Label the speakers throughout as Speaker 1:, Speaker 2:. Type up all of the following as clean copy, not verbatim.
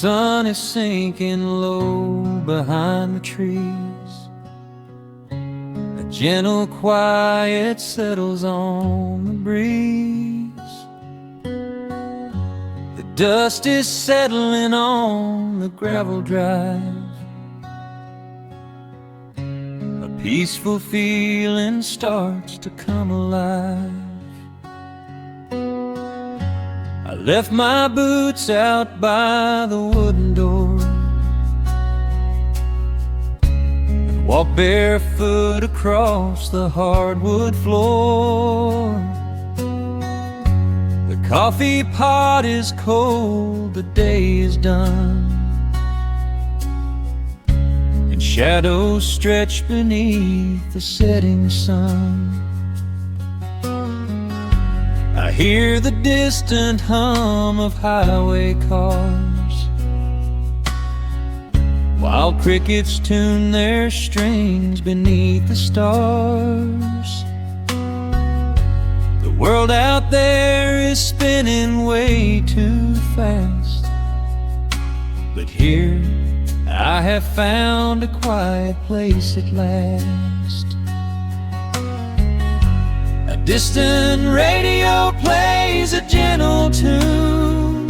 Speaker 1: sun is sinking low behind the trees. A gentle quiet settles on the breeze. The dust is settling on the gravel drive. A peaceful feeling starts to come alive. I left my boots out by the wooden door and walked barefoot across the hardwood floor. The coffee pot is cold, the day is done, and shadows stretch beneath the setting sun. I hear the distant hum of highway cars, while crickets tune their strings beneath the stars. The world out there is spinning way too fast, but here I have found a quiet place at last. A distant radio plays a gentle tune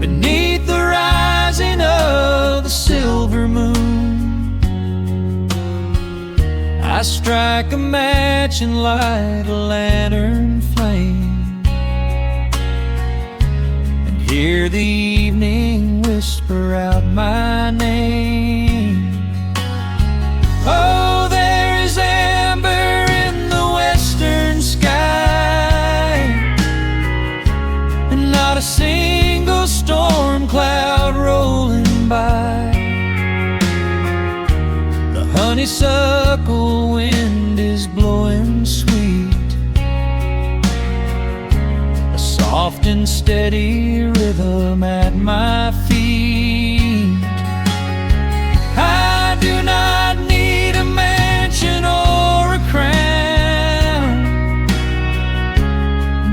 Speaker 1: beneath the rising of the silver moon. I strike a match and light a lantern flame, and hear the evening whisper out my name. Oh, there is amber in the western sky, and not a single storm cloud rolling by. The honeysuckle wind is blowing sweet, a soft and steady rhythm at my feet. I do not need a mansion or a crown,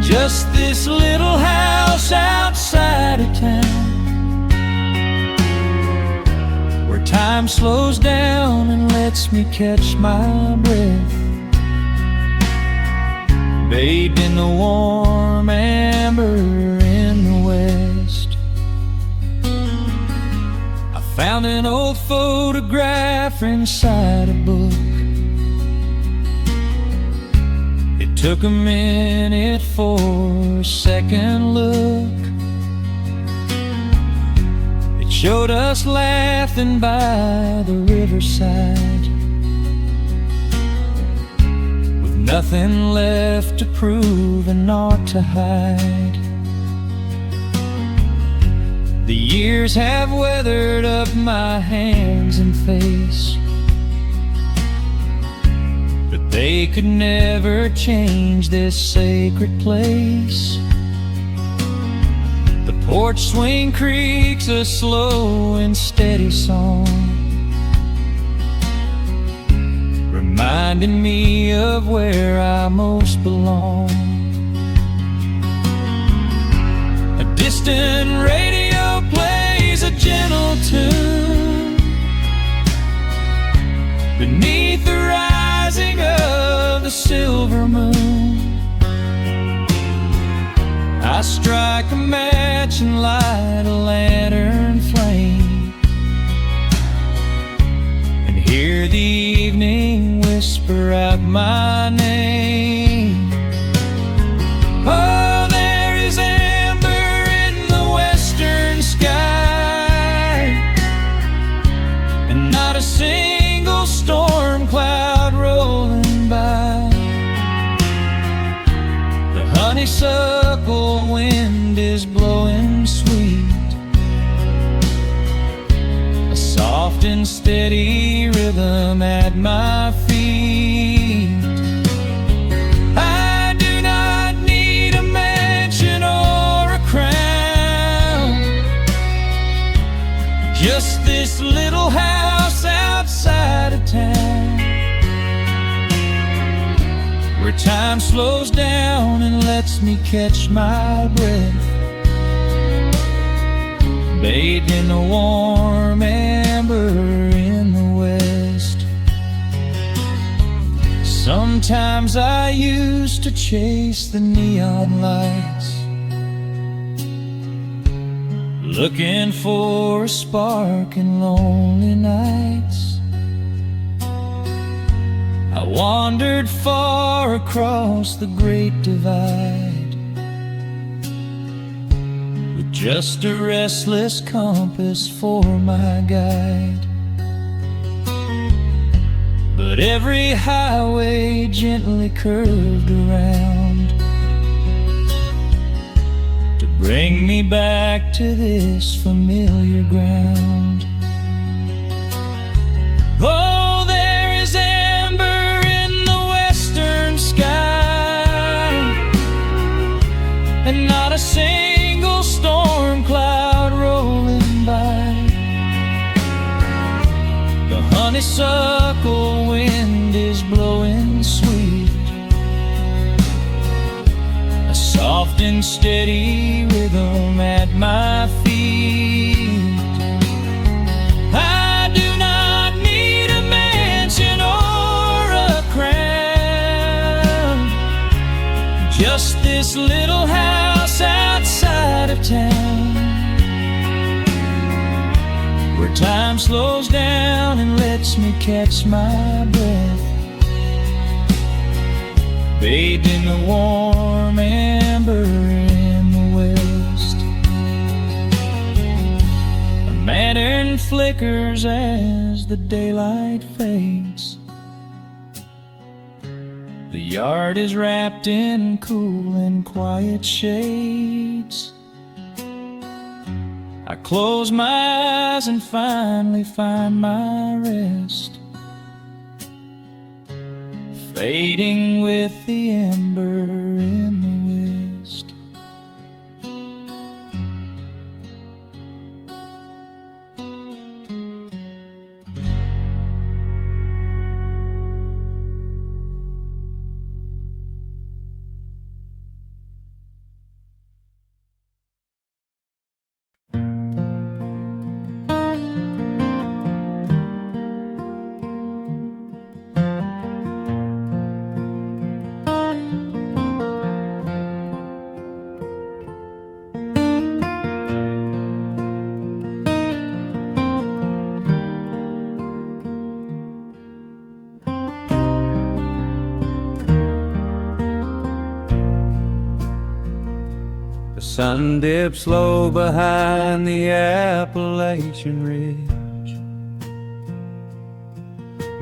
Speaker 1: just this little house outside of town, where time slows down and lets me catch my breath, bathed in the warm amber in the west. I found an old photograph inside a book. It took a minute for a second look. It showed us laughing by the riverside, with nothing left to prove and naught to hide. The years have weathered up my hands and face, but they could never change this sacred place. The porch swing creaks a slow and steady song, reminding me of where I most belong. A distant radio plays a gentle tune beneath the rising of the silver moon. I strike a match and light a lantern flame, and hear the evening whisper out my name. Oh, there is amber in the western sky, and not a single storm cloud rolling by. The honeysuckle wind is blowing sweet, a soft and steady rhythm at my feet. I do not need a mansion or a crown, just this little house outside of town, where time slows down and lets me catch my breath, bathed in the warm amber in the west. Sometimes I used to chase the neon lights, looking for a spark in lonely nights. I wandered far across the great divide, with just a restless compass for my guide. But every highway gently curved around to bring me back to this familiar ground. Oh, there is amber in the western sky, and not a single storm cloud rolling by. The honeysuckle wind is blowing sweet, a soft and steady rhythm at my feet. I do not need a mansion or a crown, just this little house outside of town, where time slows down and lets me catch my breath, bathed in the warm amber in the west. A lantern flickers as the daylight fades. The yard is wrapped in cool and quiet shades. I close my eyes and finally find my rest, fading with the ember in the west. The sun dips low behind the Appalachian Ridge.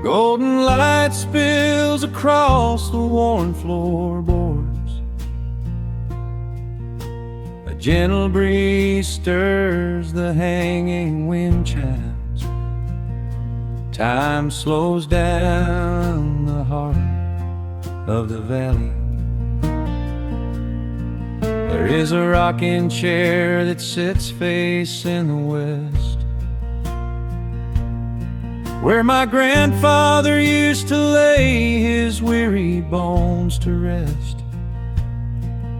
Speaker 1: Golden light spills across the worn floorboards. A gentle breeze stirs the hanging wind chimes. Time slows down the heart of the valley. There is a rocking chair that sits facing the west, where my grandfather used to lay his weary bones to rest.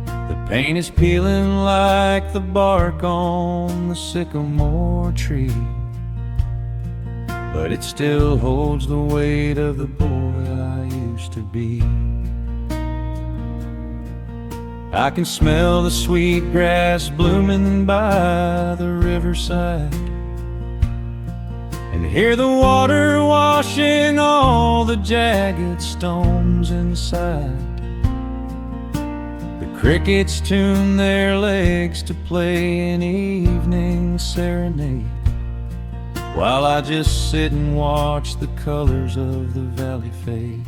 Speaker 1: The paint is peeling like the bark on the sycamore tree, but it still holds the weight of the boy I used to be. I can smell the sweet grass blooming by the riverside, and hear the water washing all the jagged stones inside. The crickets tune their legs to play an evening serenade, while I just sit and watch the colors of the valley fade.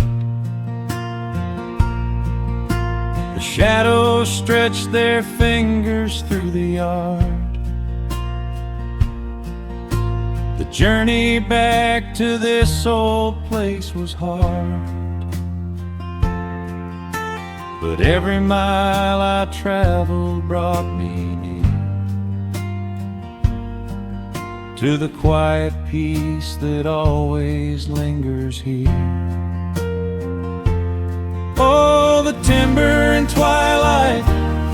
Speaker 1: The shadows stretch their fingers through the yard. The journey back to this old place was hard, but every mile I traveled brought me near to the quiet peace that always lingers here. Oh, the timber and twilight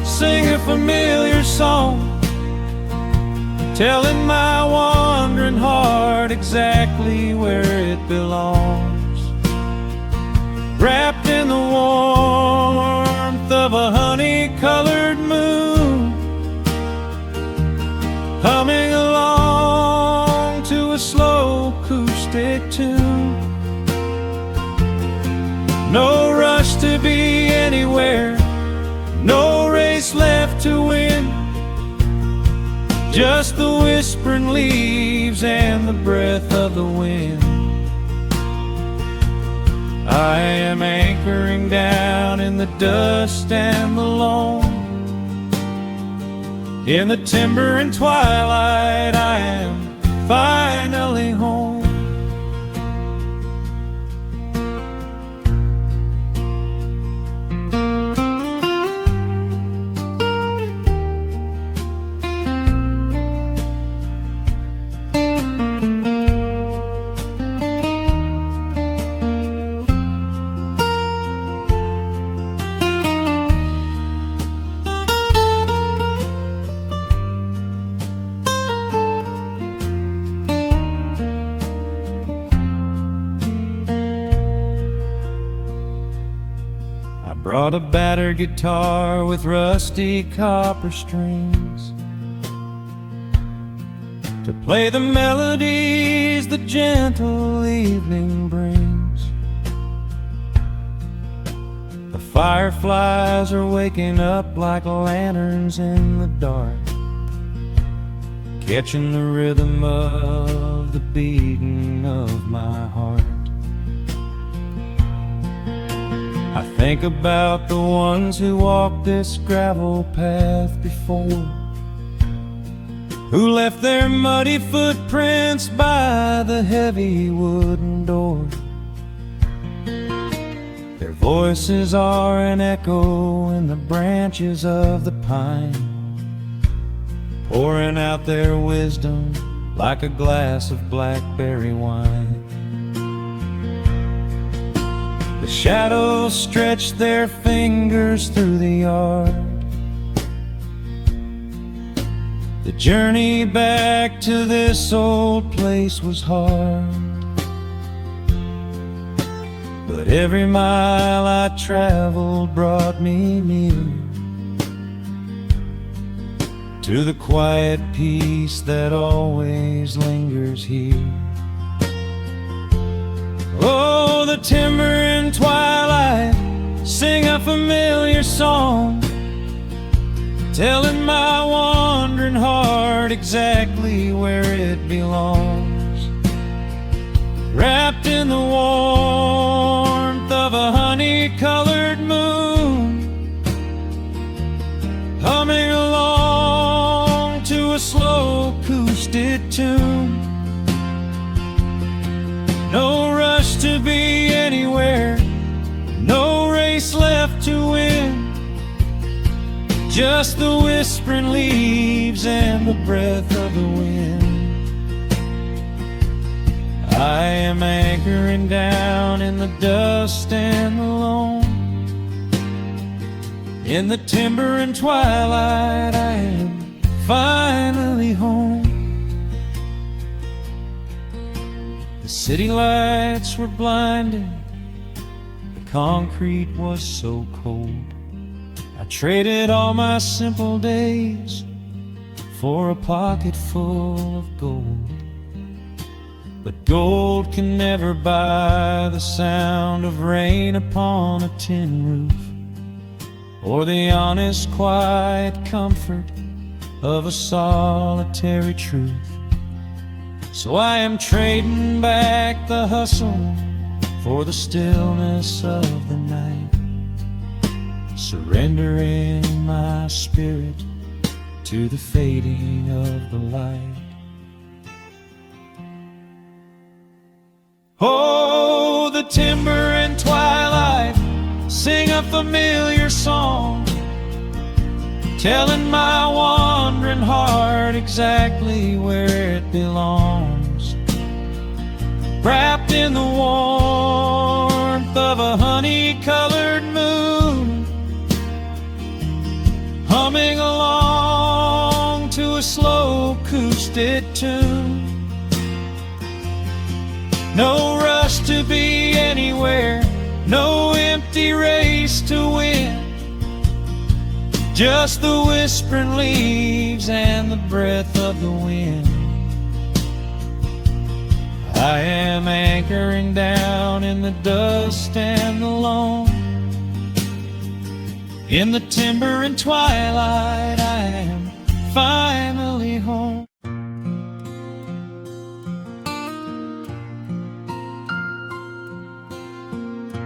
Speaker 1: sing a familiar song, telling my wandering heart exactly where it belongs. Wrapped in the warmth of a honey-colored moon, humming along to a slow acoustic tune. No rush to be anywhere, no race left to win, just the whispering leaves and the breath of the wind. I am anchoring down in the dust and the loam. In the timber and twilight, I am finally home. Brought a battered guitar with rusty copper strings to play the melodies the gentle evening brings. The fireflies are waking up like lanterns in the dark, catching the rhythm of the beating of my heart. I think about the ones who walked this gravel path before, who left their muddy footprints by the heavy wooden door. Their voices are an echo in the branches of the pine, pouring out their wisdom like a glass of blackberry wine. The shadows stretch their fingers through the yard. The journey back to this old place was hard, but every mile I traveled brought me near to the quiet peace that always lingers here. Oh, the timber and twilight sing a familiar song, telling my wandering heart exactly where it belongs. Wrapped in the warmth of a honey-colored moon, humming along to a slow acoustic tune. No rush to be anywhere, no race left to win, just the whispering leaves and the breath of the wind. I am anchoring down in the dust and the loam. In the timber and twilight, I am finally home. The city lights were blinding, the concrete was so cold. I traded all my simple days for a pocket full of gold. But gold can never buy the sound of rain upon a tin roof, or the honest, quiet comfort of a solitary truth. So I am trading back the hustle for the stillness of the night, surrendering my spirit to the fading of the light. Oh, the timber and twilight sing a familiar song, telling my wandering heart exactly where it belongs. Wrapped in the warmth of a honey-colored moon, humming along to a slow acoustic tune. No rush to be anywhere, no empty race to win. Just the whispering leaves and the breath of the wind. I am anchoring down in the dust and the loam. In the timber and twilight, I am finally home.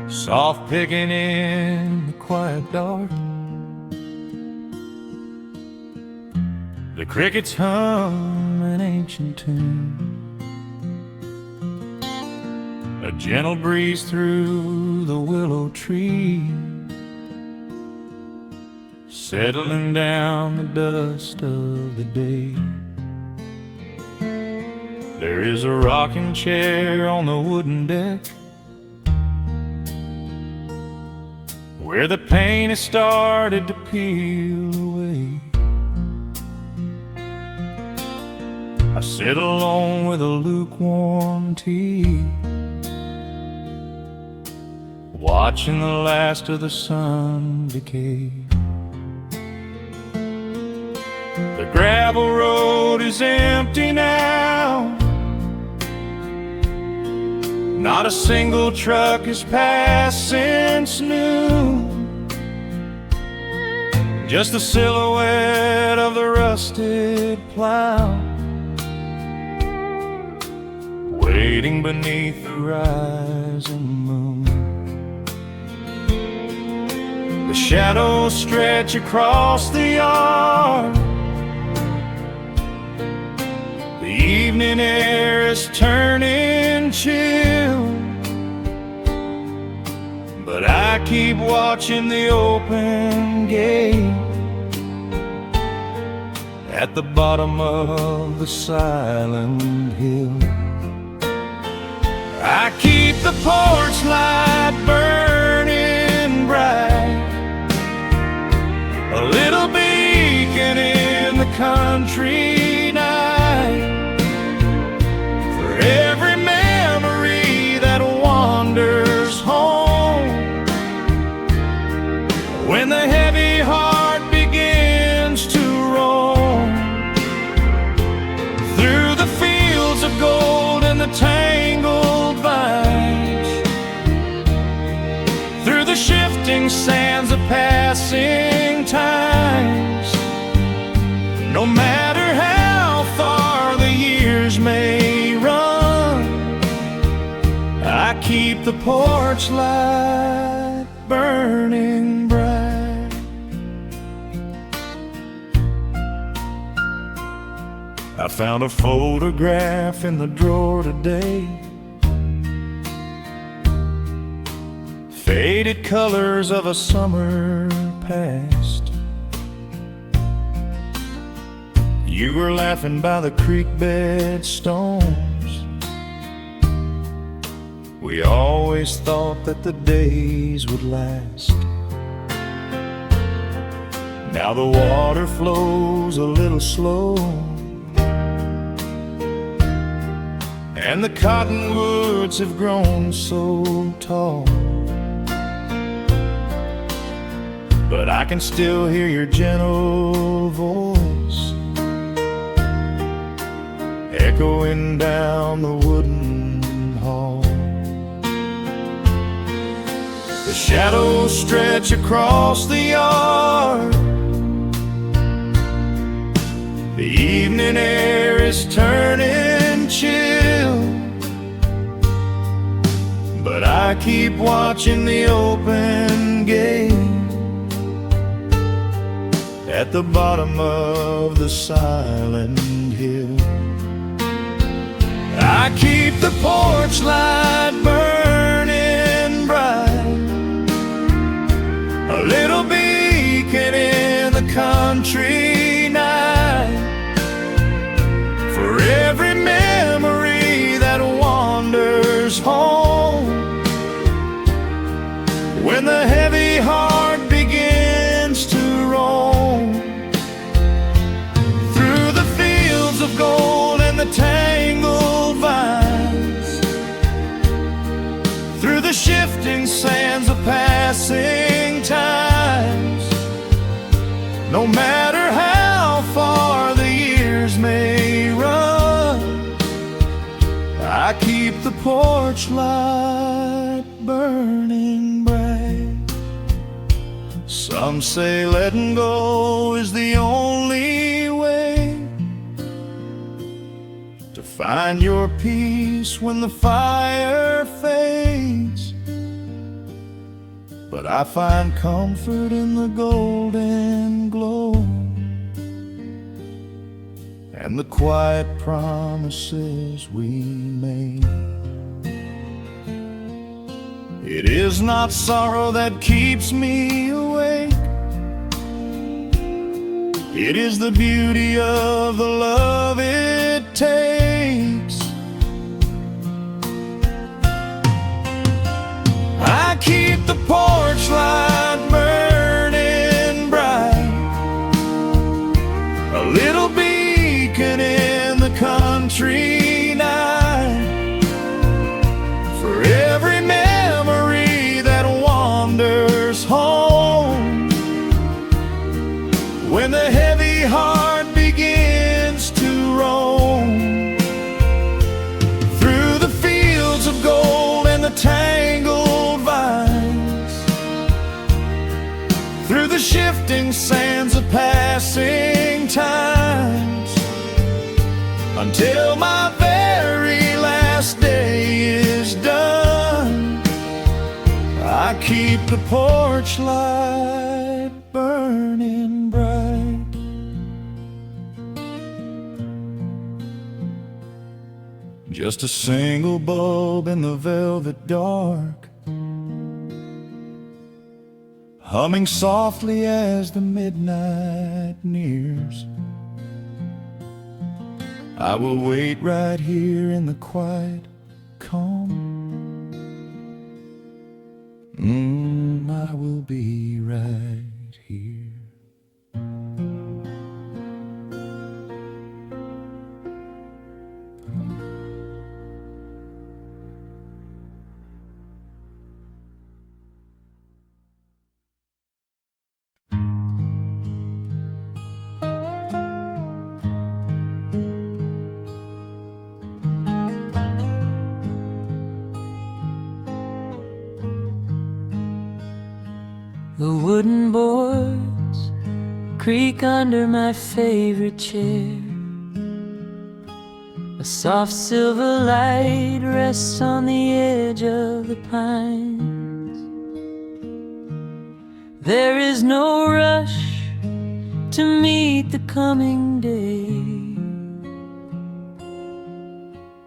Speaker 1: Soft picking in the quiet dark, the crickets hum an ancient tune. A gentle breeze through the willow tree, settling down the dust of the day. There is a rocking chair on the wooden deck, where the paint has started to peel away. I sit alone with a lukewarm tea, watching the last of the sun decay. The gravel road is empty now, not a single truck has passed since noon. Just the silhouette of the rusted plow, waiting beneath the rising moon. The shadows stretch across the yard, the evening air is turning chill, but I keep watching the open gate at the bottom of the silent hill. I keep the porch light burning bright, a little beacon in the country night, for every memory that wanders home. When the heavy heart begins to roam through the fields of gold and the tangled vines, through the shifting sands of passing times, no matter how far the years may run, I keep the porch light burning bright. I found a photograph in the drawer today, faded colors of a summer past. You were laughing by the creek bed stones. We always thought that the days would last. Now the water flows a little slow, and the cottonwoods have grown so tall, but I can still hear your gentle voice echoing down the wooden hall. The shadows stretch across the yard, the evening air is turning chill, but I keep watching the open gate at the bottom of the silent hill. I keep the porch light burning bright, a little beacon in the country night, for every memory that wanders home. When the heavy heart begins to roam through the fields of gold and the I keep the porch light burning bright. Some say letting go is the only way to find your peace when the fire fades. But I find comfort in the golden glow and the quiet promises we made. It is not sorrow that keeps me awake. It is the beauty of the love it takes. I keep the porch light burning bright, a little beacon in the country night, for every memory that wanders home. When the heavy heart begins to roam through the fields of gold and the tangled vines, through the shifting sands of passing times, until my very last day is done, I keep the porch light burning bright. Just a single bulb in the velvet dark, humming softly as the midnight nears. I will wait right here in the quiet calm. I will be right here.
Speaker 2: The wooden boards creak under my favorite chair. A soft silver light rests on the edge of the pines. There is no rush to meet the coming day,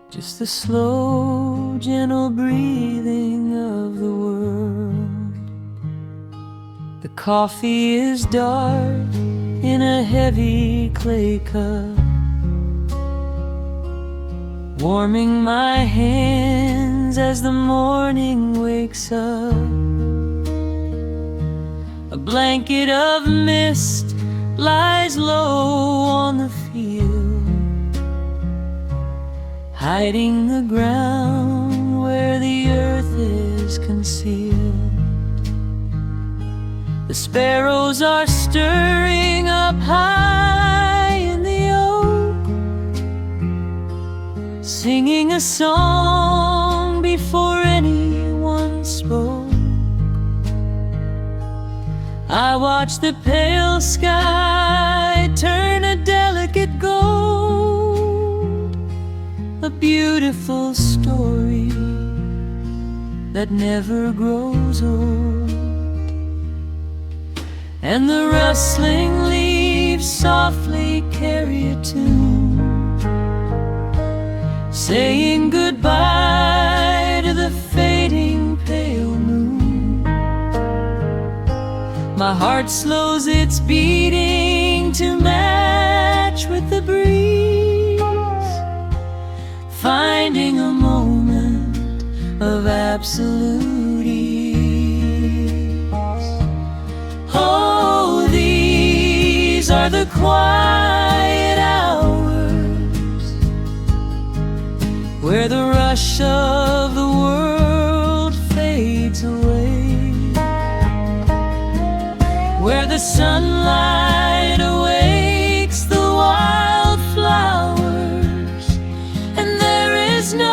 Speaker 2: just the slow, gentle breathing of the world. The coffee is dark in a heavy clay cup, warming my hands as the morning wakes up. A blanket of mist lies low on the field, hiding the ground where the earth is concealed. The sparrows are stirring up high in the oak, singing a song before anyone spoke. I watch the pale sky turn a delicate gold, a beautiful story that never grows old. And the rustling leaves softly carry a tune, saying goodbye to the fading pale moon. My heart slows its beating to match with the breeze, finding a moment of absolute ease. Oh, these are the quiet hours where the rush of the world fades away, where the sunlight awakes the wildflowers, and there is no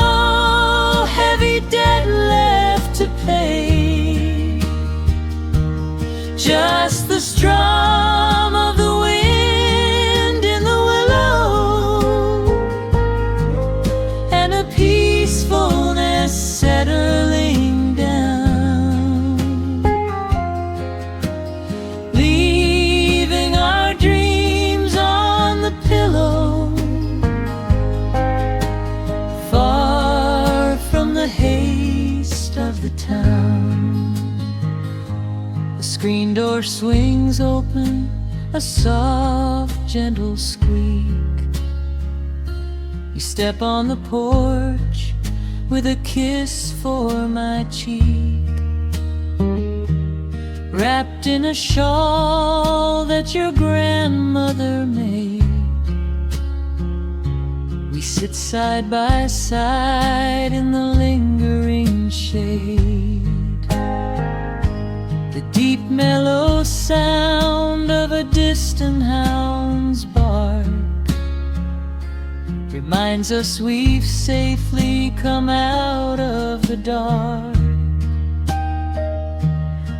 Speaker 2: of the town. The screen door swings open, a soft, gentle squeak. You step on the porch with a kiss for my cheek, wrapped in a shawl that your grandmother made. We sit side by side in the lingering shade. The deep mellow sound of a distant hound's bark reminds us we've safely come out of the dark.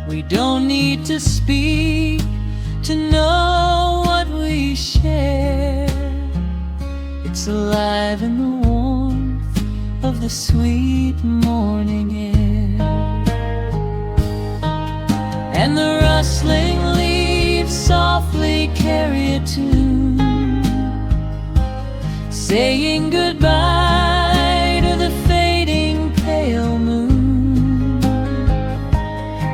Speaker 2: We don't need to speak to know what we share. It's alive in the warmth of the sweet morning air. And the rustling leaves softly carry a tune, saying goodbye to the fading pale moon.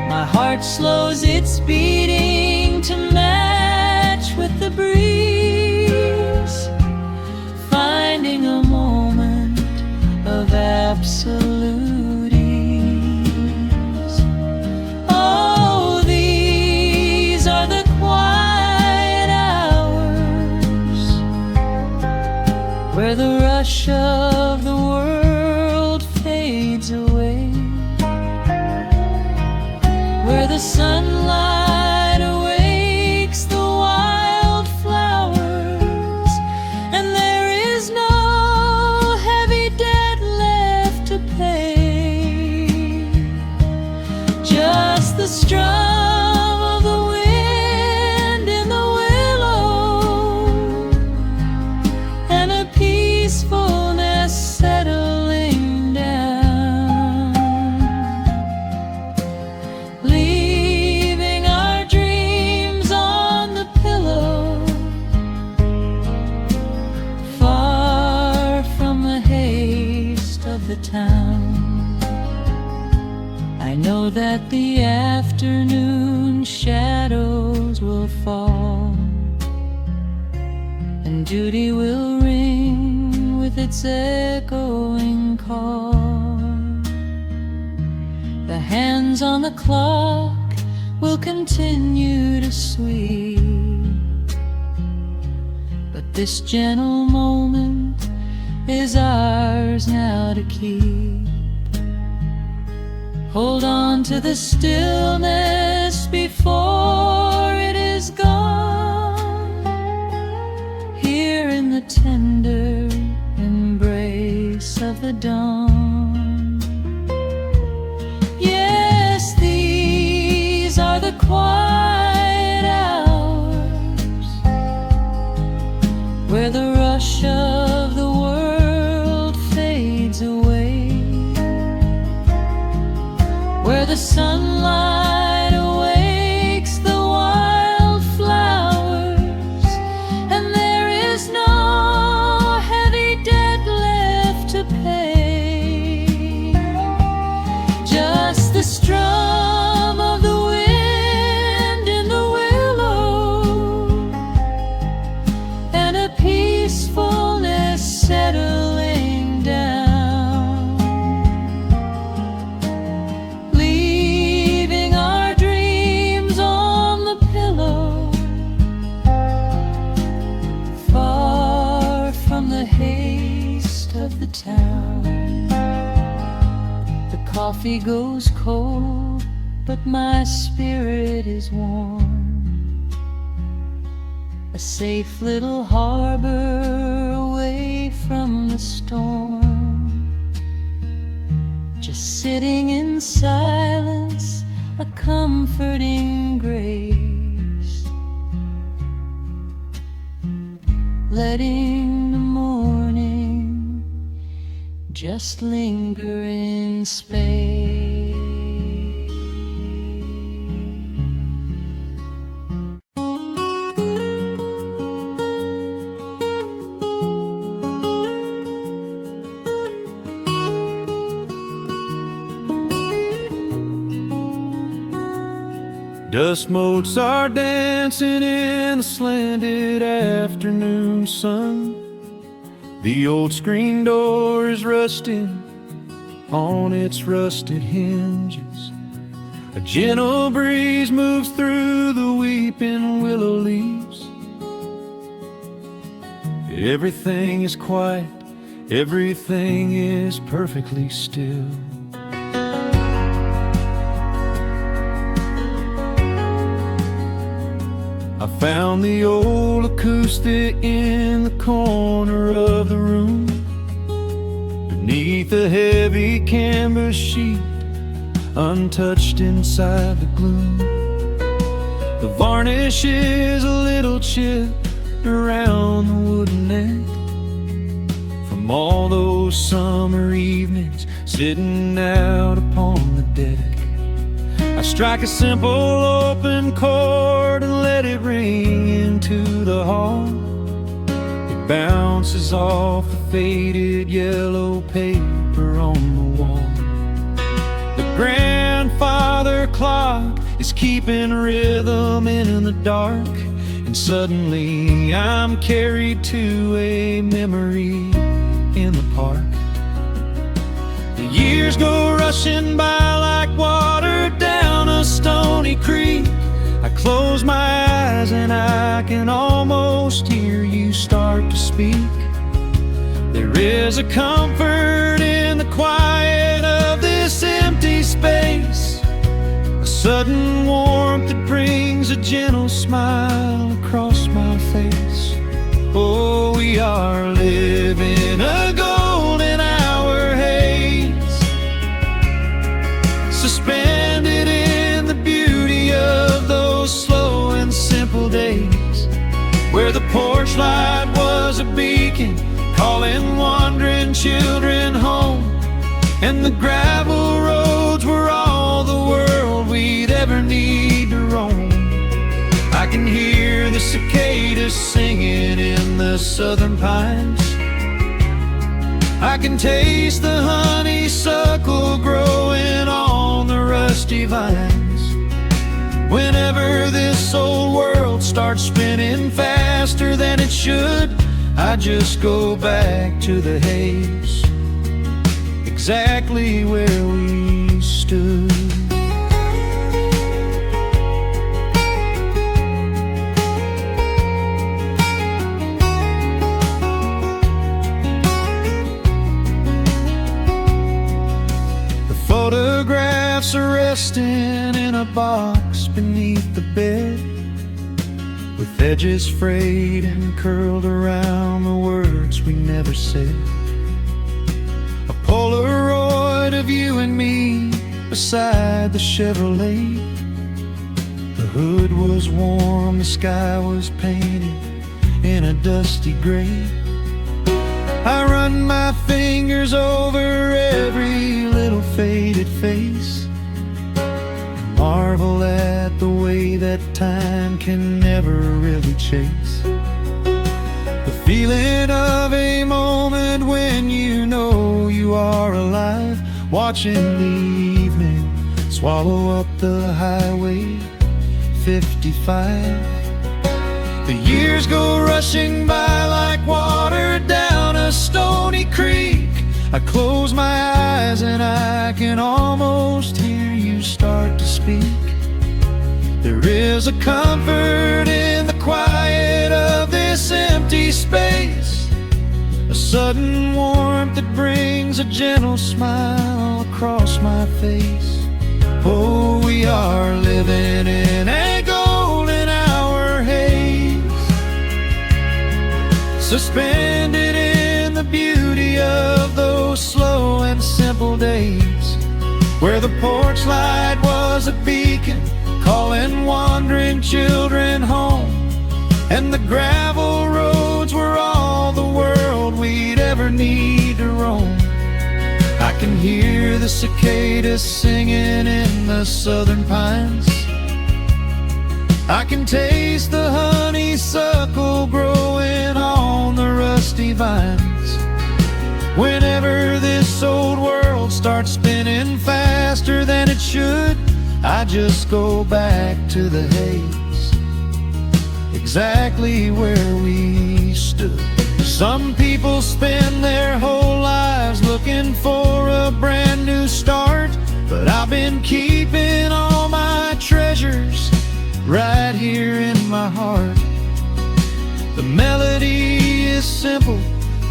Speaker 2: My heart slows its beating to match with the breeze, finding a moment of absolute ease. Oh, these are the quiet hours where the rush of the world fades away, where the sunlight awakes the wildflowers, and there is no heavy debt left to pay. Just the strum of the wind in the willow, and a peacefulness settling down, leaving our dreams on the pillow, far from the haste of the town. I know that the afternoon shadows will fall, and duty will ring with its echoing call. The hands on the clock will continue to sweep, but this gentle moment is ours now to keep. Hold on to the stillness before it is gone, here in the tender embrace of the dawn. Yes, these are the quiet hours where the rush of the world fades away, where the sunlight awakes the wildflowers, and there is no heavy debt left to pay. Just the strum of the wind in the willow, and a peacefulness settling down, leaving our dreams on the pillow, far from the haste of the town. The coffee goes cold, but my spirit is warm, a safe little harbor away from the storm. Just sitting in silence, a comforting grace, letting the morning just linger in space.
Speaker 1: Dust motes are dancing in the slanted afternoon sun. The old screen door is rusting on its rusted hinges. A gentle breeze moves through the weeping willow leaves. Everything is quiet, everything is perfectly still. I found the old acoustic in the corner of the room, beneath a heavy canvas sheet, untouched inside the gloom. The varnish is a little chipped around the wooden neck, from all those summer evenings sitting out upon the deck. I strike a simple open chord and let it ring into the hall. It bounces off the faded yellow paper on the wall. The grandfather clock is keeping rhythm in the dark, and suddenly I'm carried to a memory in the park. The years go rushing by like water down a stony creek. I close my eyes and I can almost hear you start to speak. There is a comfort in the quiet of this empty space, a sudden warmth that brings a gentle smile across my face. Oh, we are living a golden hour haze, suspended in the beauty of those slow and simple days, where the porch light was a beacon calling wandering children home, and the gravel roads were all the world we'd ever need to roam. I can hear the cicadas singing in the southern pines. I can taste the honeysuckle growing on the rusty vines. Whenever this old world starts spinning faster than it should, I just go back to the haze, exactly where we stood. Photographs are resting in a box beneath the bed, with edges frayed and curled around the words we never said. A Polaroid of you and me beside the Chevrolet. The hood was warm, the sky was painted in a dusty gray. I run my fingers over every little faded face, and marvel at the way that time can never really chase. The feeling of a moment when you know you are alive, watching the evening swallow up the highway 55. The years go rushing by like water down a stony creek. I close my eyes and I can almost hear you start to speak. There is a comfort in the quiet of this empty space, a sudden warmth that brings a gentle smile across my face. Oh, we are living in a golden hour haze, suspended in the beauty of those slow and simple days, where the porch light was a beacon calling wandering children home, and the gravel roads were all the world we'd ever need to roam. I can hear the cicadas singing in the southern pines. I can taste the honeysuckle growing on the rusty vines. Whenever this old world starts spinning faster than it should, I just go back to the haze, exactly where we stood. Some people spend their whole lives looking for a brand new start, but I've been keeping all my treasures right here in my heart. The melody is simple,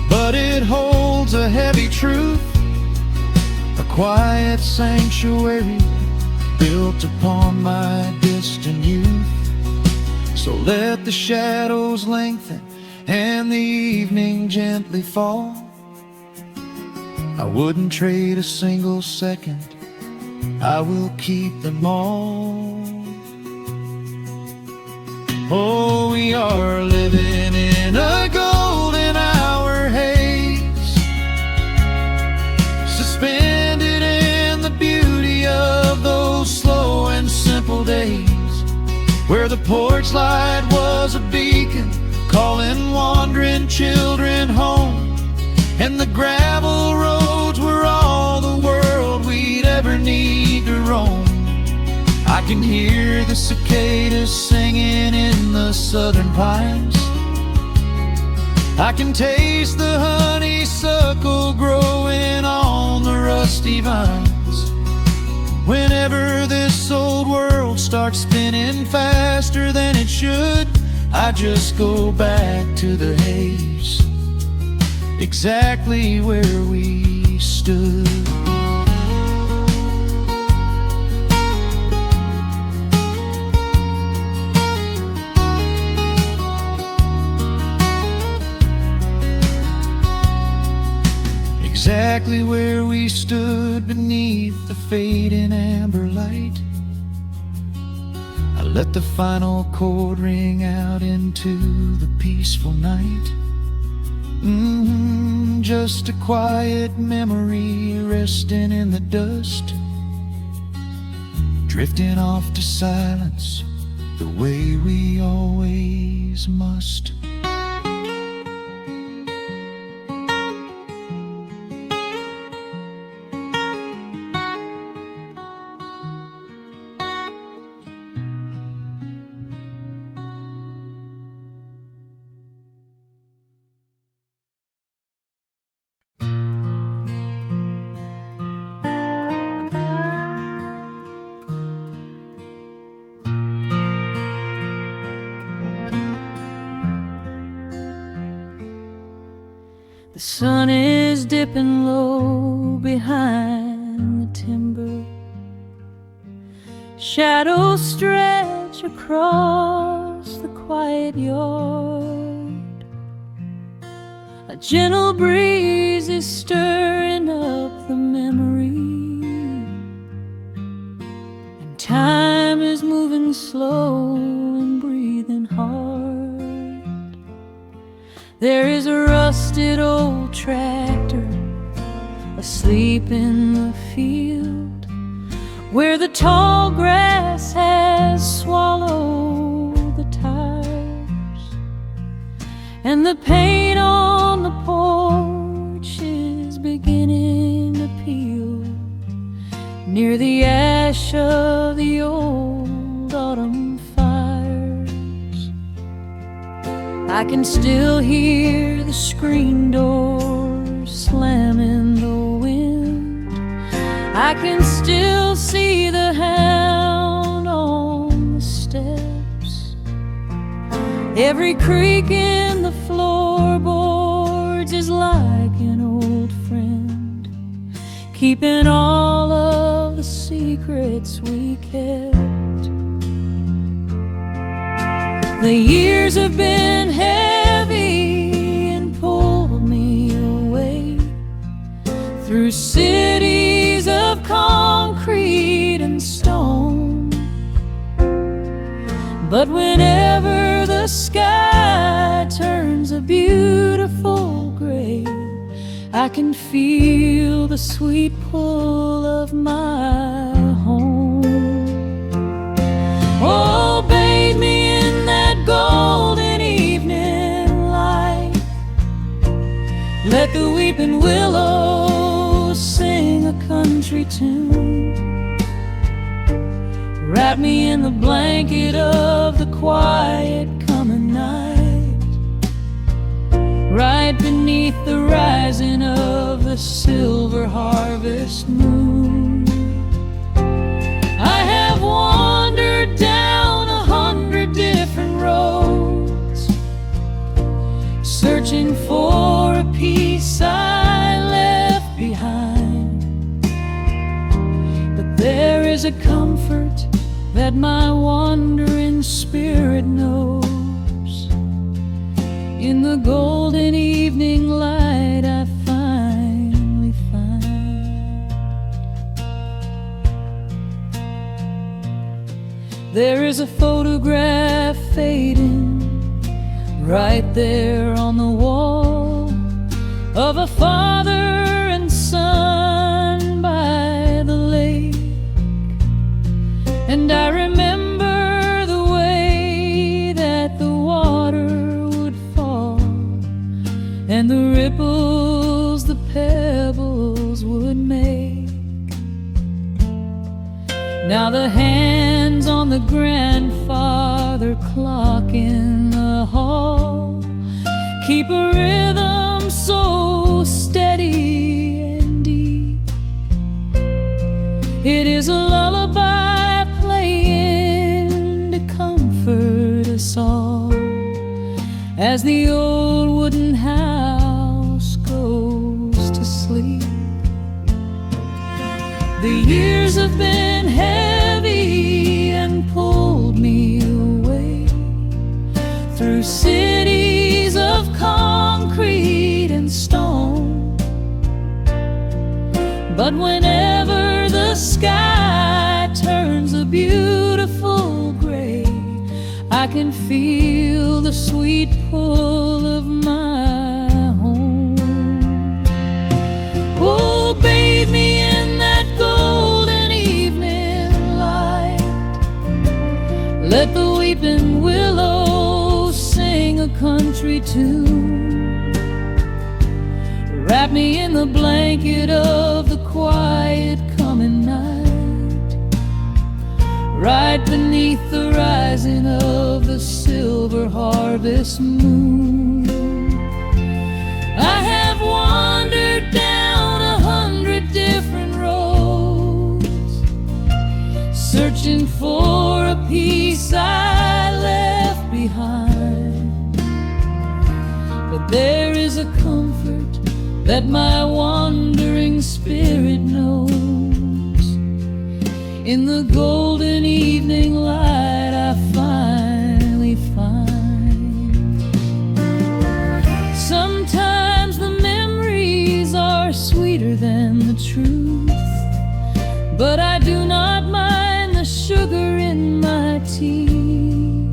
Speaker 1: but it holds a heavy truth, a quiet sanctuary built upon my distant youth. So let the shadows lengthen and the evening gently fall. I wouldn't trade a single second, I will keep them all. Oh, we are living in a golden hour haze, suspended in the beauty of those slow and simple days, where the porch light was a beacon calling wandering children home, and the gravel roads were all the world we'd ever need to roam. I can hear the cicadas singing in the southern pines, I can taste the honeysuckle growing on the rusty vines. Whenever this old world starts spinning faster than it should, I just go back to the haze, exactly where we stood. Exactly where we stood beneath the fading amber light. I let the final chord ring out into the peaceful night. Just a quiet memory resting in the dust, drifting off to silence the way we always must.
Speaker 2: The sun is dipping low behind the timber. Shadows stretch across the quiet yard. A gentle breeze is stirring up the memory, and time is moving slow and breathing hard. There is a rusted old tractor asleep in the field, where the tall grass has swallowed the tires, and the paint on the porch is beginning to peel near the ash of the old autumn fires. I can still hear the screen door slam in the wind. I can still see the hound on the steps. Every creak in the floorboards is like an old friend, keeping all of the secrets we kept. The years have been heavy and pulled me away through cities of concrete and stone. But whenever the sky turns a beautiful gray, I can feel the sweet pull of my home. Oh, bathe me in that golden evening light. Let the weeping willows sing a country tune. Wrap me in the blanket of the quiet coming night, right beneath the rising of the silver harvest moon. I have wandered down 100 different roads, searching for a piece I left behind. But there is a comfort that my wandering spirit knows. In the golden evening light I finally find. There is a photograph fading right there on the wall of a father and son by the lake. And I remember the way that the water would fall, and the ripples the pebbles would make. Now the hands on the grandfather clock in the hall keep a rhythm so steady and deep. It is a lullaby playing to comfort us all as the old wooden house goes to sleep. The years have been heavy and pulled me away through cities of concrete and stone. But whenever the sky turns a beautiful gray, I can feel the sweet pull of my home. Oh, bathe me in that golden evening light. Let the weeping willow sing a country tune. Wrap me in the blanket of the quiet coming night, right beneath the rising of the silver harvest moon. I have wandered down 100 different roads, searching for a piece I left behind. But there is a comfort that my wandering spirit knows. In the golden evening light I finally find. Sometimes the memories are sweeter than the truth, but I do not mind the sugar in my tea.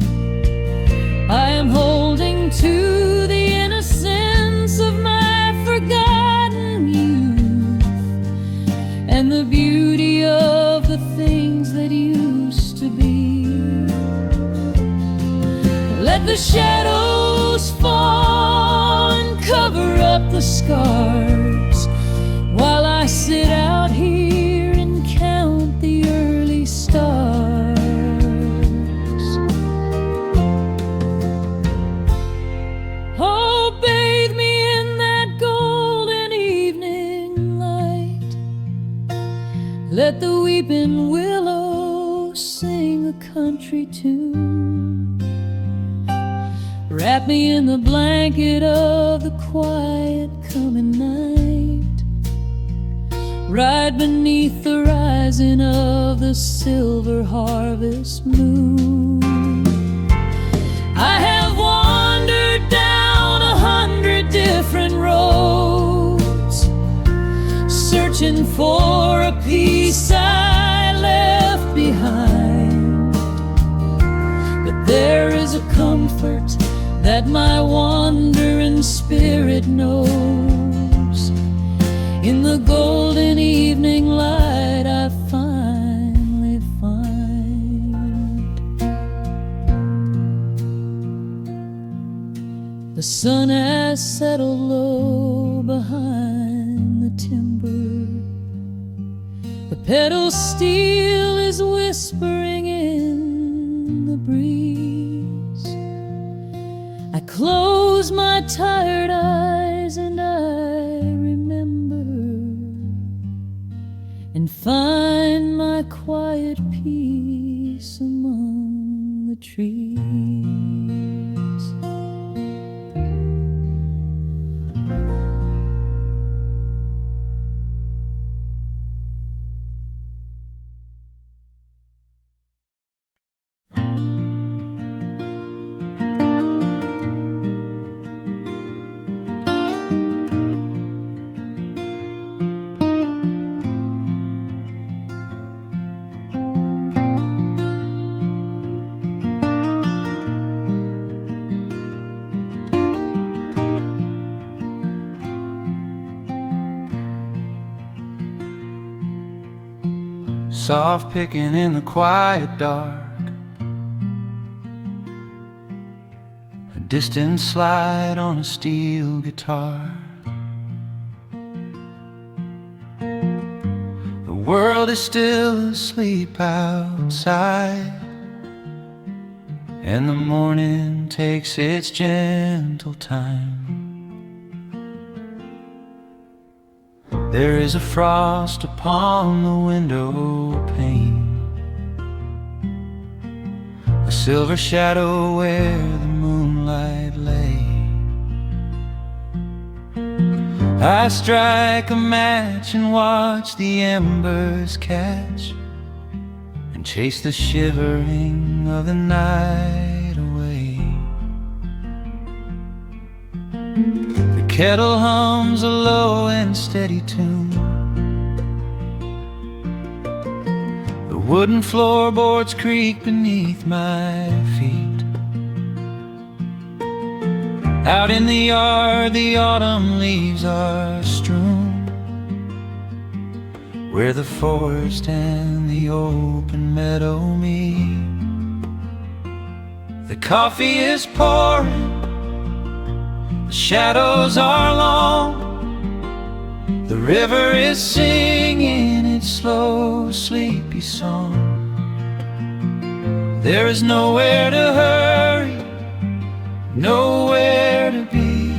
Speaker 2: I am holding to the innocence of my forgotten youth and the beauty of the things that used to be. Let the shadows fall and cover up the scars while I sit out here and count the early stars. Oh, bathe me in that golden evening light. Let the weeping willow sing a country tune. Wrap me in the blanket of the quiet coming night, right beneath the rising of the silver harvest moon. I have wandered down 100 different roads, searching for a piece I left behind. But there is a comfort that my wandering spirit knows. In the golden evening light I finally find. The sun has settled low behind the timber. The pedal steel is whispering in the breeze. I close my tired eyes and I remember, and find my quiet peace among the trees.
Speaker 1: Soft picking in the quiet dark, a distant slide on a steel guitar. The world is still asleep outside, and the morning takes its gentle time. There is a frost upon the window pane, a silver shadow where the moonlight lay. I strike a match and watch the embers catch, and chase the shivering of the night away. The kettle hums a low and steady tune, the wooden floorboards creak beneath my feet. Out in the yard the autumn leaves are strewn, where the forest and the open meadow meet. The coffee is pouring, the shadows are long, the river is singing its slow, sleepy song. There is nowhere to hurry, nowhere to be,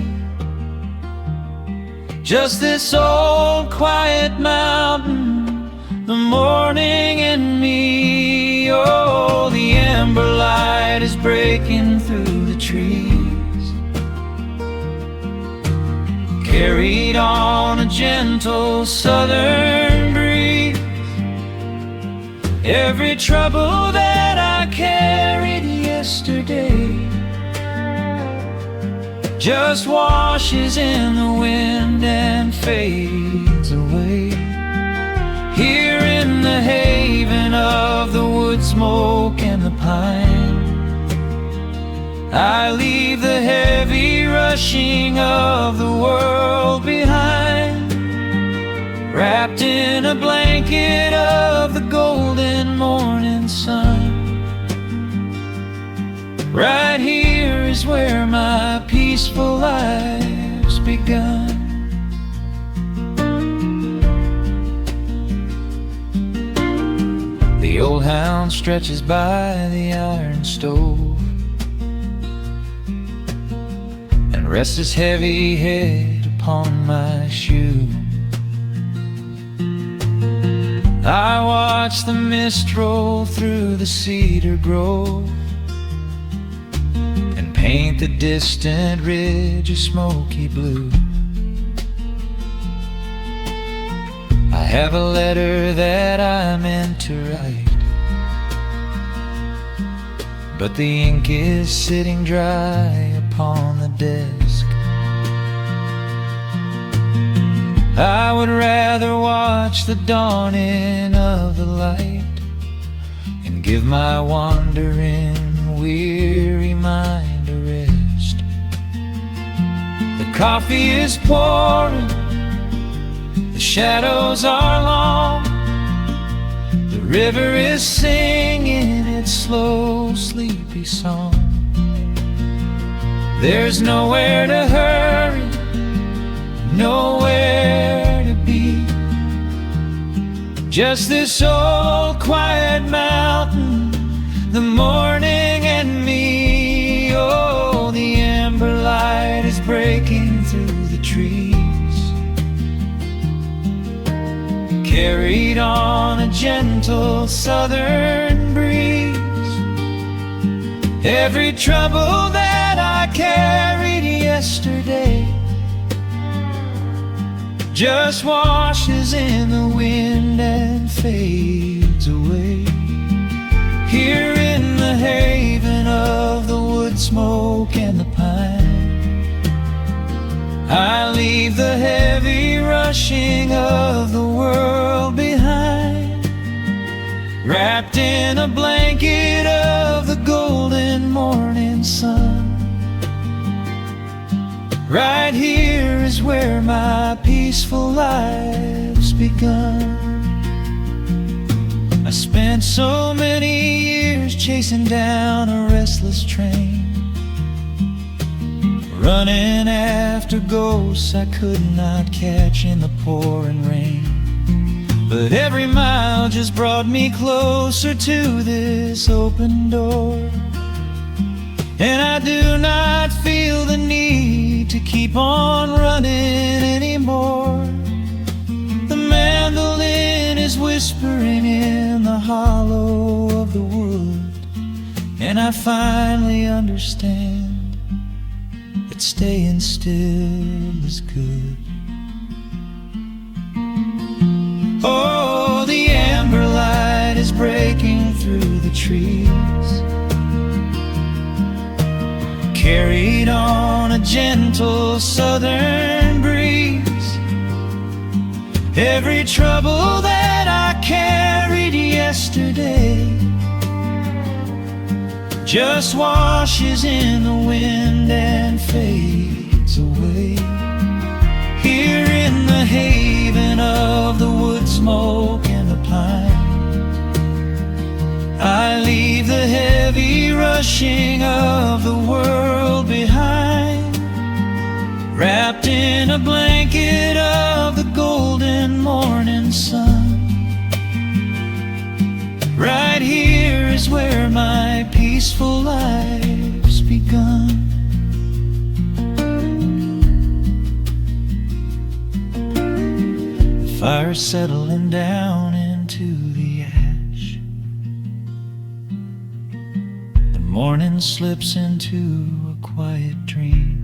Speaker 1: just this old quiet mountain, the morning and me. Oh, the ember light is breaking through the trees, carried on a gentle southern breeze. Every trouble that I carried yesterday just washes in the wind and fades away. Here in the haven of the wood smoke and the pine, I leave the heavy rushing of the world behind, wrapped in a blanket of the golden morning sun. Right here is where my peaceful life's begun. The old hound stretches by the iron stove and rests his heavy head upon my shoe. I watch the mist roll through the cedar grove and paint the distant ridge a smoky blue. I have a letter that I meant to write, but the ink is sitting dry upon the desk. I would rather watch the dawning of the light and give my wandering, weary mind a rest. The coffee is pouring, the shadows are long, the river is singing its slow, sleepy song. There's nowhere to hurry, nowhere to be, Just this old quiet mountain, the morning and me. Oh, the amber light is breaking through the trees, carried on a gentle southern breeze. Every trouble that I carried yesterday just washes in the wind and fades away. Here in the haven of the wood smoke and the pine, I leave the heavy rushing of the world behind, wrapped in a blanket of the golden morning sun. Right here is where my peaceful life's begun. I spent so many years chasing down a restless train, running after ghosts I could not catch in the pouring rain. But every mile just brought me closer to this open door, and I do not feel the need to keep on running anymore. The mandolin is whispering in the hollow of the wood, and I finally understand that staying still is good. Oh, the amber light is breaking through the trees, carried on a gentle southern breeze. Every trouble that I carried yesterday just washes in the wind and fades away. Here in the haven of the wood smoke and the pine, I leave the heavy rushing of the world behind, wrapped in a blanket of the golden morning sun. Right here is where my peaceful life's begun. The fire's settling down into the ash, the morning slips into a quiet dream.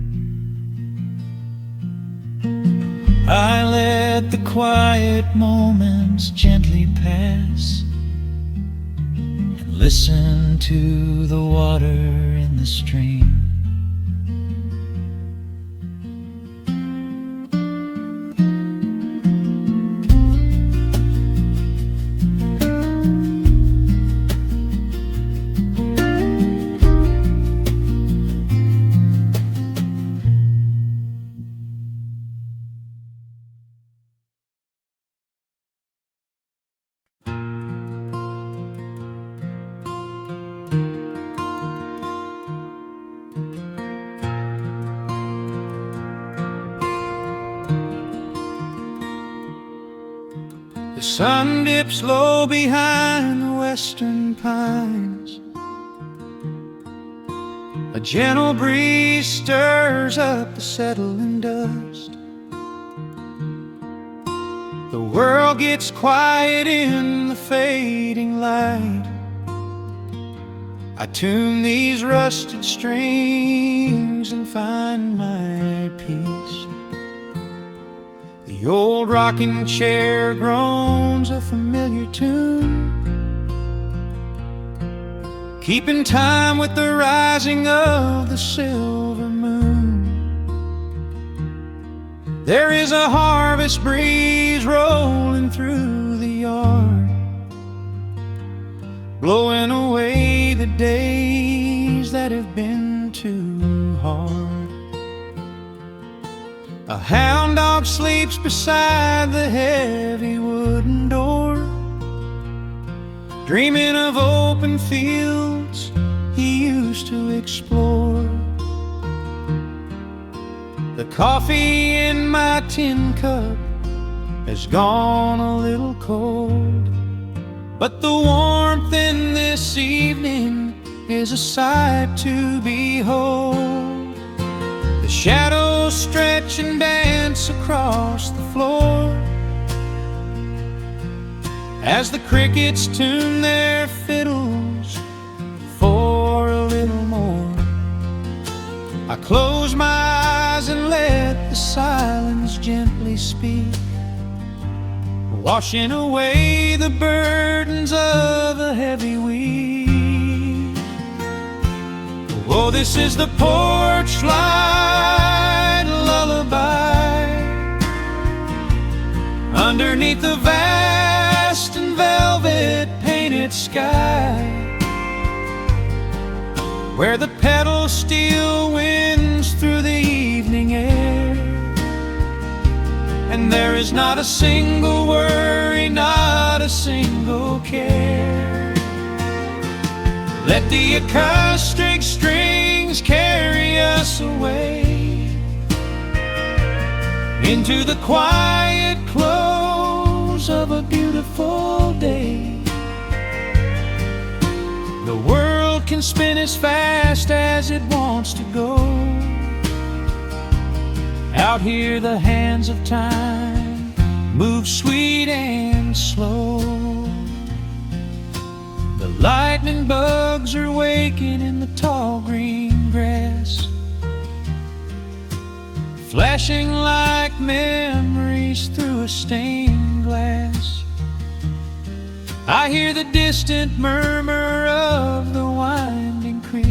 Speaker 1: I let the quiet moments gently pass and listen to the water in the stream. The sun dips low behind the western pines, a gentle breeze stirs up the settling dust. The world gets quiet in the fading light. I tune these rusted strings and find my peace. The old rocking chair groans a familiar tune, keeping time with the rising of the silver moon. There is a harvest breeze rolling through the yard, blowing away the days that have been too hard. A hound dog sleeps beside the heavy wooden door, dreaming of open fields he used to explore. The coffee in my tin cup has gone a little cold, but the warmth in this evening is a sight to behold. The shadows stretch and dance across the floor as the crickets tune their fiddles for a little more. I close my eyes and let the silence gently speak, washing away the burdens of a heavy week. Oh, this is the porch light lullaby underneath the vast and velvet painted sky, where the pedal steel winds through the evening air, and there is not a single worry, not a single care. Let the acoustic strings carry us away into the quiet close of a beautiful day. The world can spin as fast as it wants to go. Out here the hands of time move sweet and slow. The lightning bugs are waking in the tall green grass, flashing like memories through a stained glass. I hear the distant murmur of the winding creek.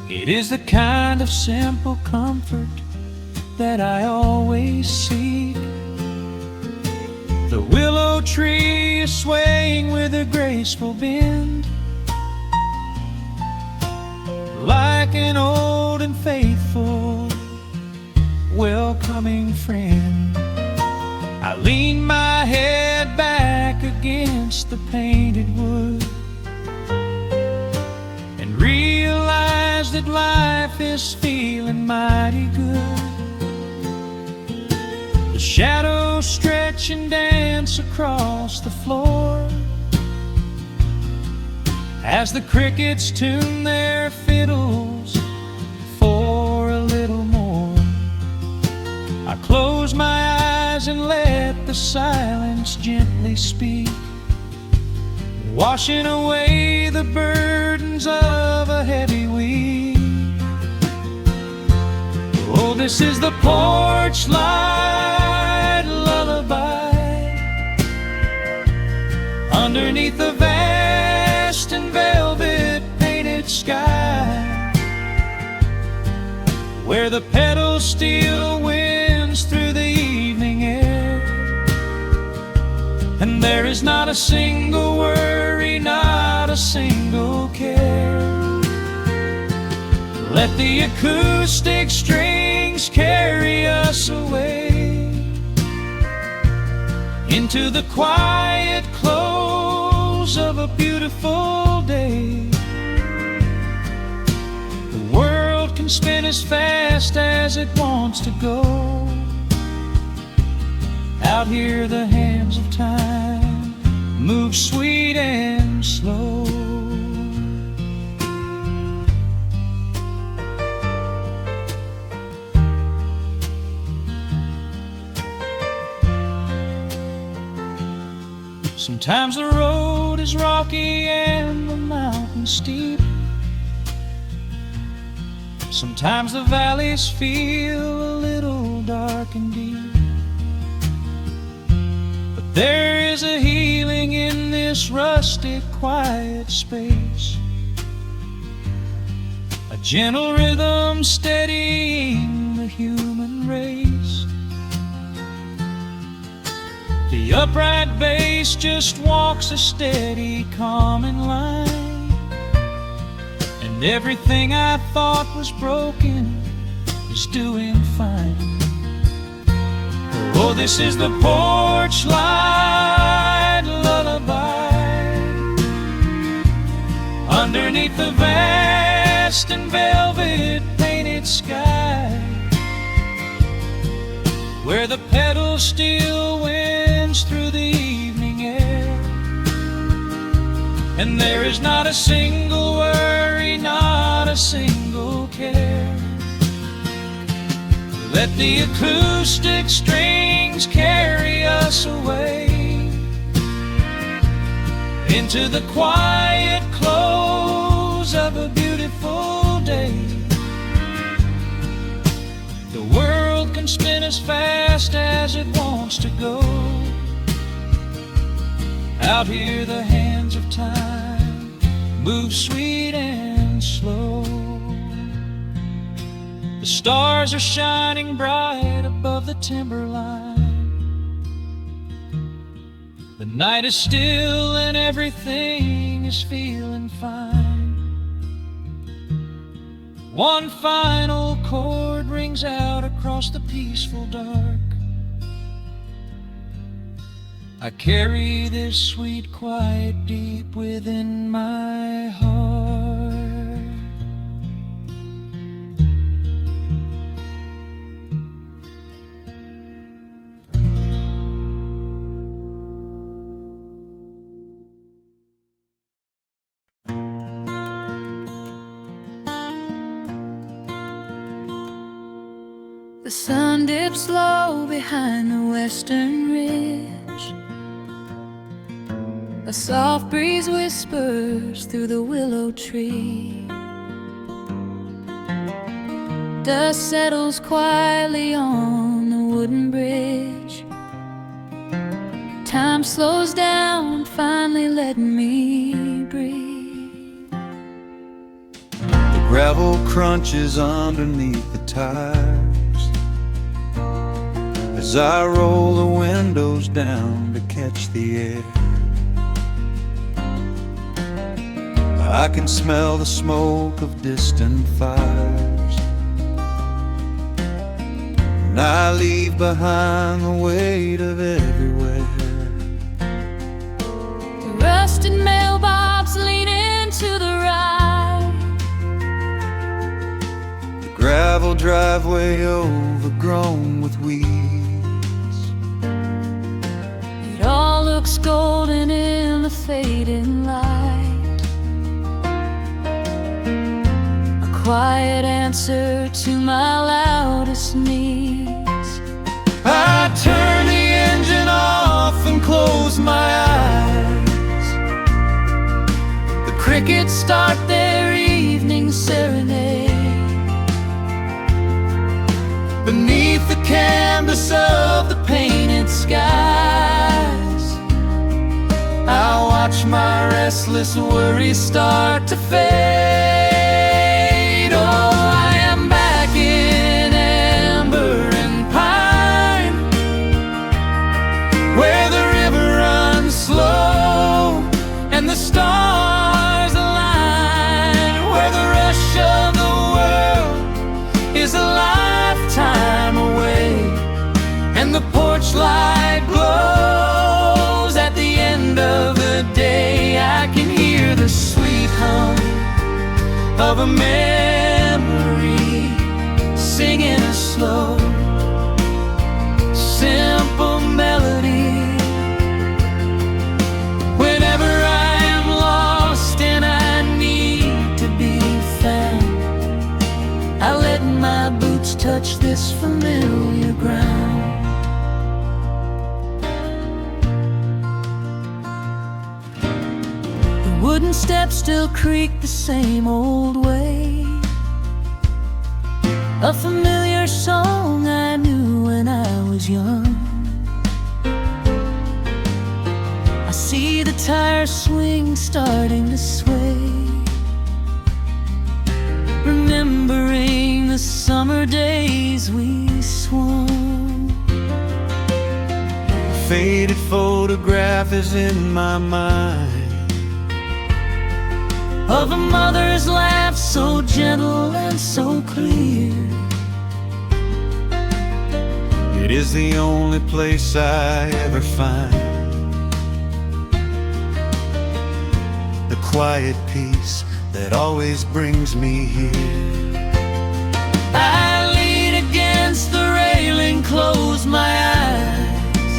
Speaker 1: It is the kind of simple comfort that I always seek. The willow tree is swaying with a graceful bend, like an old and faithful welcoming friend. I lean my head back against the painted wood and realize that life is feeling mighty good. The shadows stretch and dance across the floor as the crickets tune their fiddles for a little more. I close my eyes and let the silence gently speak, washing away the burdens of a heavy week. Oh, this is the porch light lullaby underneath the vast and velvet painted sky, where the pedal steel winds through the evening air, and there is not a single worry, not a single care. Let the acoustic strings carry us away into the quiet close of a beautiful day. The world can spin as fast as it wants to go. Out here the hands of time move sweet and slow. Sometimes the road is rocky and the mountain steep. Sometimes the valleys feel a little dark and deep. But there is a healing in this rustic, quiet space, a gentle rhythm steadying the human race. The upright bass just walks a steady, calming line, and everything I thought was broken is doing fine. Oh, this is the porch light lullaby underneath the vast and velvet painted sky, where the pedal steel winds through the evening and there is not a single worry, not a single care. Let the acoustic strings carry us away into the quiet close of a beautiful day. The world can spin as fast as it wants to go. Out here the hands of time move sweet and slow. The stars are shining bright above the timberline. The night is still and everything is feeling fine. One final chord rings out across the peaceful dark. I carry this sweet quiet deep within my heart.
Speaker 2: The sun dips low behind the western ridge. A soft breeze whispers through the willow tree. Dust settles quietly on the wooden bridge. Time slows down, finally letting me breathe.
Speaker 1: The gravel crunches underneath the tires as I roll the windows down to catch the air. I can smell the smoke of distant fires, and I leave behind the weight of everywhere.
Speaker 2: The rusted mailbox leaning to the right.
Speaker 1: The gravel driveway overgrown with weeds.
Speaker 2: It all looks golden in the fading light. Quiet answer to my loudest needs.
Speaker 1: I turn the engine off and close my eyes.
Speaker 2: The crickets start their evening serenade.
Speaker 1: Beneath the canvas of the painted skies, I watch my restless worries start to fade. Oh, I am back in amber and pine, where the river runs slow and the stars align, where the rush of the world is a lifetime away, and the porch light glows at the end of the day. I can hear the sweet hum of a memory singing a slow, simple melody. Whenever I am lost and I need to be found, I let my boots touch this familiar ground. The wooden steps still creak the same old way. A familiar song I knew when I was young. I see the tires swing starting to sway, remembering the summer days we swung. A faded photograph is in my mind of a mother's laugh, so gentle and so clear. It is the only place I ever find the quiet peace that always brings me here. I lean against the railing, close my eyes.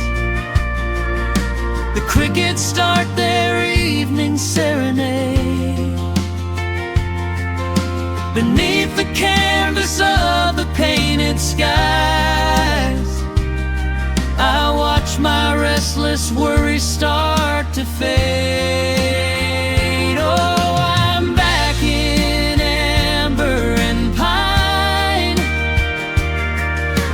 Speaker 1: The crickets start their
Speaker 2: evening serenade. Beneath the canvas of the painted skies, I watch my restless worries start to fade. Oh, I'm back in amber and pine,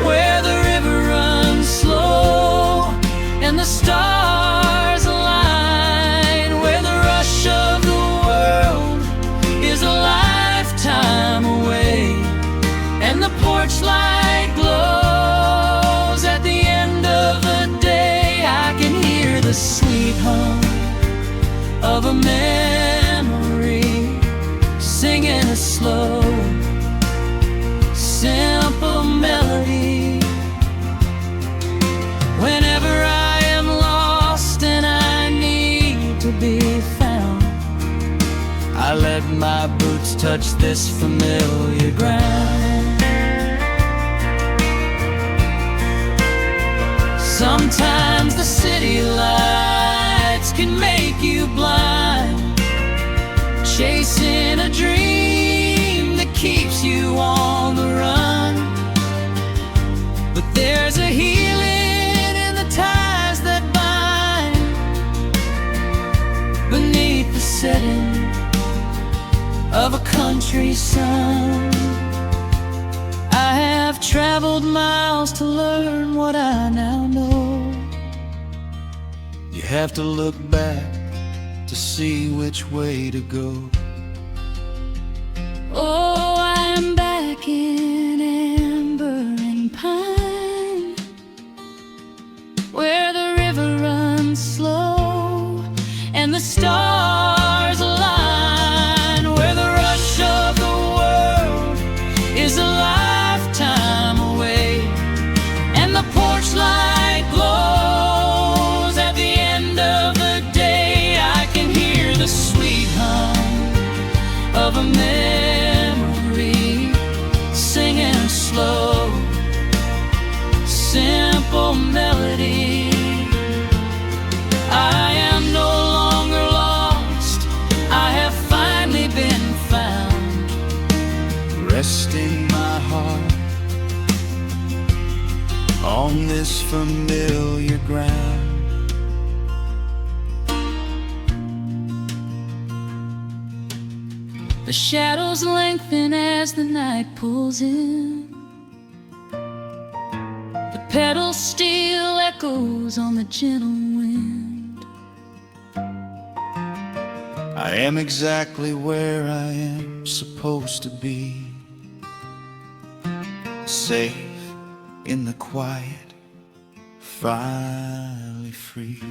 Speaker 2: where the river runs slow and the stars align, where the rush of the world is a lifetime away, and the porch light glows at the end of the day. I can hear the sweet hum of a memory, singing a slow, simple melody. Whenever I am lost and I need to be found, I let my boots touch this familiar ground. Sometimes the city lights can make you blind, chasing a dream that keeps you on the run. But there's a healing in the ties that bind beneath the setting of a country sun. I have traveled miles to learn what I now know. You have to look back to see which way to go. Oh, I'm back in amber and pine, where the river runs slow and the stars align, where the rush of the world is a lifetime away, and the porch light glows at the end of the day. I can hear the sweet hum of a memory, singing a slow, simple melody. I am no longer lost, I have finally been found, resting my heart on this familiar ground. The shadows lengthen as the night pulls in. The pedal steel echoes on the gentle wind. I am exactly where I am supposed to be, safe in the quiet, finally free.